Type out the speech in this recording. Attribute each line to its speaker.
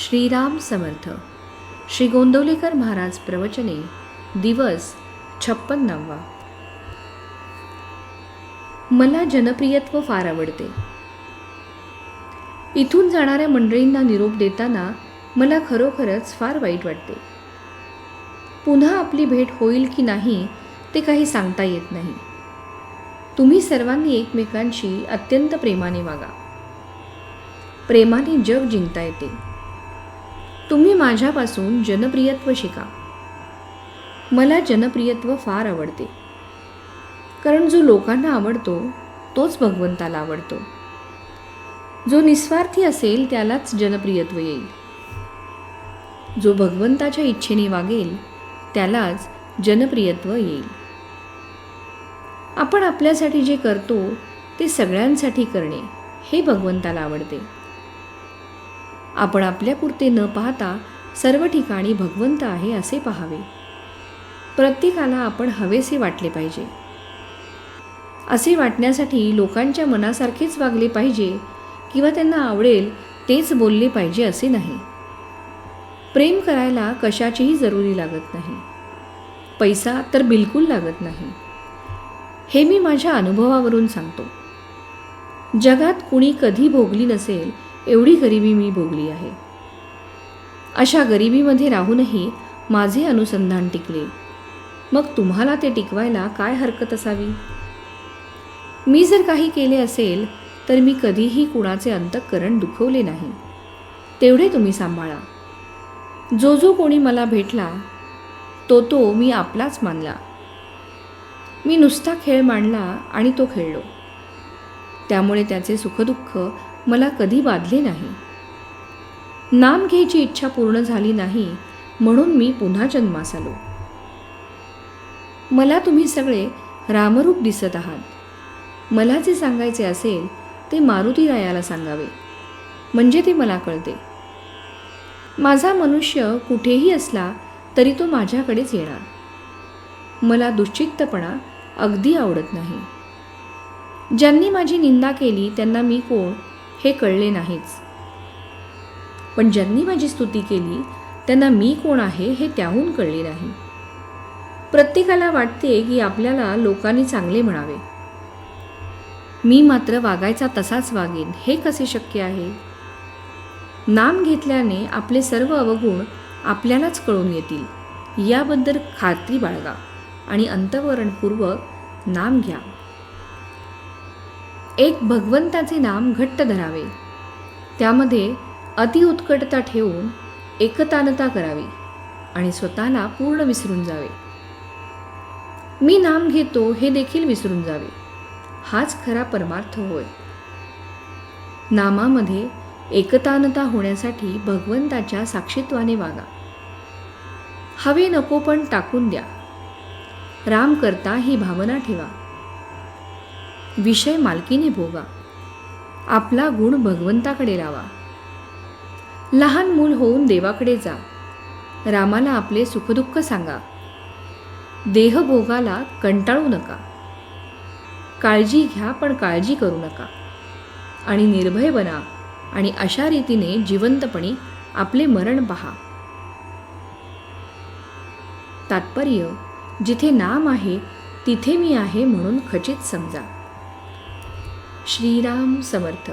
Speaker 1: श्रीराम समर्थ. श्री गोंदवलेकर महाराज प्रवचने. दिवस 56वा. मला जनप्रियत्व फार आवडते. इथून जाणाऱ्या मंडळींना निरोप देताना मला खरोखरच फार वाईट वाटते. पुन्हा आपली भेट होईल की नाही ते काही सांगता येत नाही. तुम्ही सर्वांनी एकमेकांशी अत्यंत प्रेमाने वागा. प्रेमाने जग जिंकता येते. तुम्ही माझ्यापासून जनप्रियत्व शिका. मला जनप्रियत्व फार आवडते, कारण जो लोकांना आवडतो तोच भगवंताला आवडतो. जो निस्वार्थी असेल त्यालाच जनप्रियत्व येईल. जो भगवंताच्या इच्छेने वागेल त्यालाच जनप्रियत्व येईल. आपण आपल्यासाठी जे करतो ते सगळ्यांसाठी करणे हे भगवंताला आवडते. आपण आपल्यापुरते न पाहता सर्व ठिकाणी भगवंत आहे असे पाहावे. प्रत्येकाला आपण हवेसे वाटले पाहिजे. असे वाटण्यासाठी लोकांच्या मनासारखेच वागले पाहिजे किंवा त्यांना आवडेल तेच बोलले पाहिजे असे नाही. प्रेम करायला कशाचीही जरुरी लागत नाही. पैसा तर बिलकुल लागत नाही. हे मी माझ्या अनुभवावरून सांगतो. जगात कुणी कधी भोगली नसेल एवढी गरिबी मी भोगली आहे. अशा गरिबीमध्ये राहूनही माझे अनुसंधान टिकले. मग तुम्हाला ते टिकवायला काय हरकत असावी? मी जर काही केले असेल तर मी कधीही कुणाचे अंतःकरण दुखवले नाही. तेवढे तुम्ही सांभाळा. जो जो कोणी मला भेटला तो मी आपलाच मानला. मी नुसता खेळ मांडला आणि तो खेळलो. त्यामुळे त्याचे सुखदुःख मला कधी बाधले नाही. नाम घ्यायची इच्छा पूर्ण झाली नाही म्हणून मी पुन्हा जन्मास आलो. मला तुम्ही सगळे रामरूप दिसत आहात. मला जे सांगायचे असेल ते मारुतीरायाला सांगावे, म्हणजे ते मला कळते. माझा मनुष्य कुठेही असला तरी तो माझ्याकडेच येणार. मला दुश्चित्तपणा अगदी आवडत नाही. ज्यांनी माझी निंदा केली त्यांना मी कोण हे कळले नाहीच, पण ज्यांनी माझी स्तुती केली त्यांना मी कोण आहे हे त्याहून कळले नाही. प्रत्येकाला वाटते की आपल्याला लोकांनी चांगले म्हणावे. मी मात्र वागायचा तसाच वागेन हे कसे शक्य आहे? नाम घेतल्याने आपले सर्व अवगुण आपल्यालाच कळून येतील याबद्दल खात्री बाळगा आणि अंतःकरणपूर्वक नाम घ्या. एक भगवंताचे नाम घट्ट धरावे. त्यामध्ये अतिउत्कटता ठेवून एकतानता करावी आणि स्वतःला पूर्ण विसरून जावे. मी नाम घेतो हे देखील विसरून जावे. हाच खरा परमार्थ होय. नामामध्ये एकतानता होण्यासाठी भगवंताच्या साक्षीत्वाने वागा. हवे नको पण टाकून द्या. राम करता ही भावना ठेवा. विषय मालकीने भोगा. आपला गुण भगवंताकडे लावा. लहान मूल होऊन देवाकडे जा. रामाला आपले सुखदुःख सांगा. देहभोगाला कंटाळू नका. काळजी घ्या पण काळजी करू नका आणि निर्भय बना आणि अशा रीतीने जिवंतपणी आपले मरण पहा. तात्पर्य, जिथे नाम आहे तिथे मी आहे म्हणून खचित समजा. श्रीराम समर्थ.